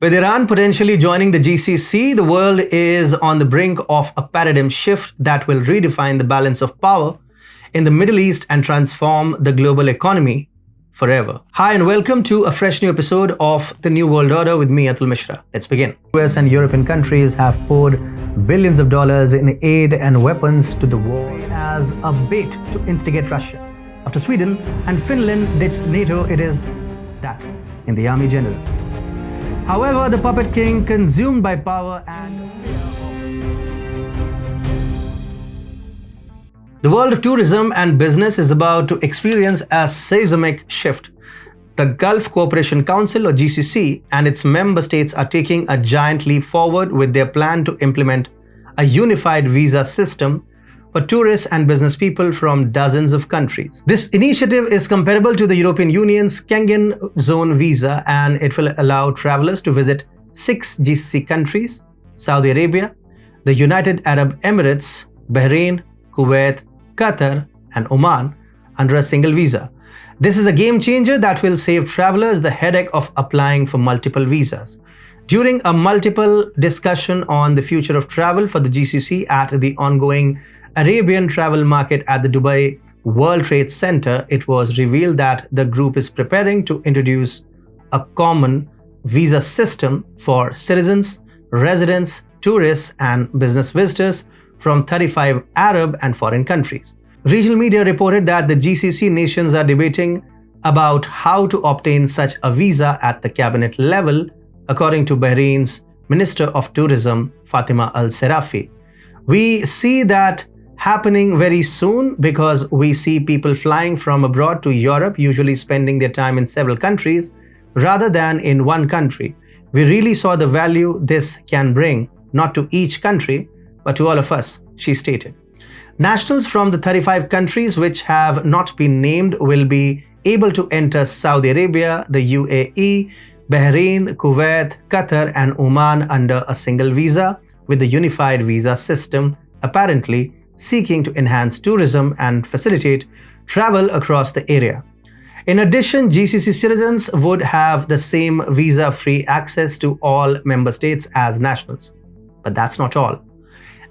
With Iran potentially joining the GCC, the world is on the brink of a paradigm shift that will redefine the balance of power in the Middle East and transform the global economy forever. Hi and welcome to a fresh new episode of The New World Order with me, Atul Mishra. Let's begin. US and European countries have poured billions of dollars in aid and weapons to the war as a bait to instigate Russia. After Sweden and Finland ditched NATO, it is that in the army general. However, the puppet king, consumed by power and fear the world of tourism and business is about to experience a seismic shift. The Gulf Cooperation Council, or GCC, and its member states are taking a giant leap forward with their plan to implement a unified visa system for tourists and business people from dozens of countries. This initiative is comparable to the European Union's Schengen Zone visa, and it will allow travelers to visit 6 GCC countries: Saudi Arabia, the United Arab Emirates, Bahrain, Kuwait, Qatar, and Oman under a single visa. This is a game changer that will save travelers the headache of applying for multiple visas. During a multiple discussion on the future of travel for the GCC at the ongoing Arabian travel market at the Dubai World Trade Center, it was revealed that the group is preparing to introduce a common visa system for citizens, residents, tourists, and business visitors from 35 Arab and foreign countries. Regional media reported that the GCC nations are debating about how to obtain such a visa at the cabinet level, according to Bahrain's Minister of Tourism, Fatima Al-Serafi. We see that happening very soon because we see people flying from abroad to Europe, usually spending their time in several countries rather than in one country. We really saw the value this can bring, not to each country, but to all of us, she stated. Nationals from the 35 countries which have not been named will be able to enter Saudi Arabia, the UAE, Bahrain, Kuwait, Qatar, and Oman under a single visa with the unified visa system, apparently seeking to enhance tourism and facilitate travel across the area. In addition, GCC citizens would have the same visa-free access to all member states as nationals. But that's not all.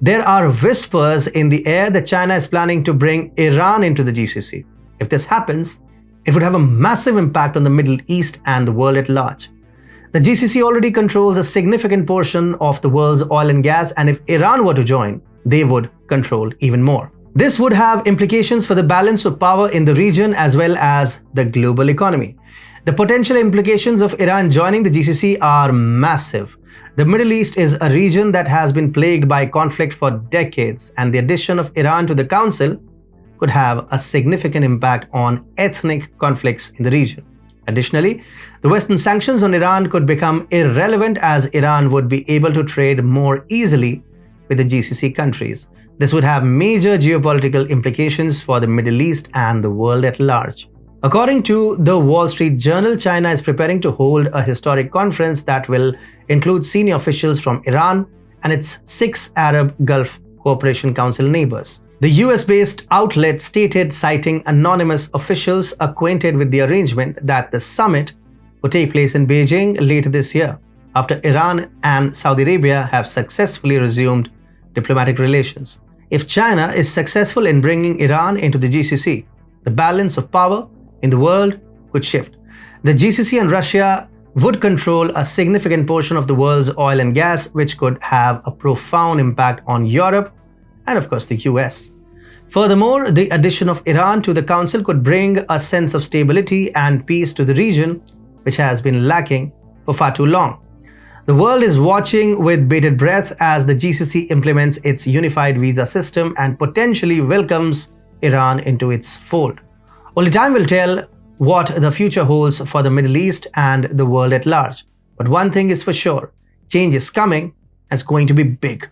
There are whispers in the air that China is planning to bring Iran into the GCC. If this happens, it would have a massive impact on the Middle East and the world at large. The GCC already controls a significant portion of the world's oil and gas, and if Iran were to join, they would control even more. This would have implications for the balance of power in the region as well as the global economy. The potential implications of Iran joining the GCC are massive. The Middle East is a region that has been plagued by conflict for decades, and the addition of Iran to the Council could have a significant impact on ethnic conflicts in the region. Additionally, the Western sanctions on Iran could become irrelevant as Iran would be able to trade more easily with the GCC countries. This would have major geopolitical implications for the Middle East and the world at large. According to the Wall Street Journal, China is preparing to hold a historic conference that will include senior officials from Iran and its 6 Arab Gulf Cooperation Council neighbors. The US-based outlet stated, citing anonymous officials acquainted with the arrangement, that the summit would take place in Beijing later this year, after Iran and Saudi Arabia have successfully resumed diplomatic relations. If China is successful in bringing Iran into the GCC, the balance of power in the world could shift. The GCC and Russia would control a significant portion of the world's oil and gas, which could have a profound impact on Europe and of course the US. Furthermore, the addition of Iran to the Council could bring a sense of stability and peace to the region, which has been lacking for far too long. The world is watching with bated breath as the GCC implements its unified visa system and potentially welcomes Iran into its fold. Only time will tell what the future holds for the Middle East and the world at large. But one thing is for sure, change is coming and it's going to be big.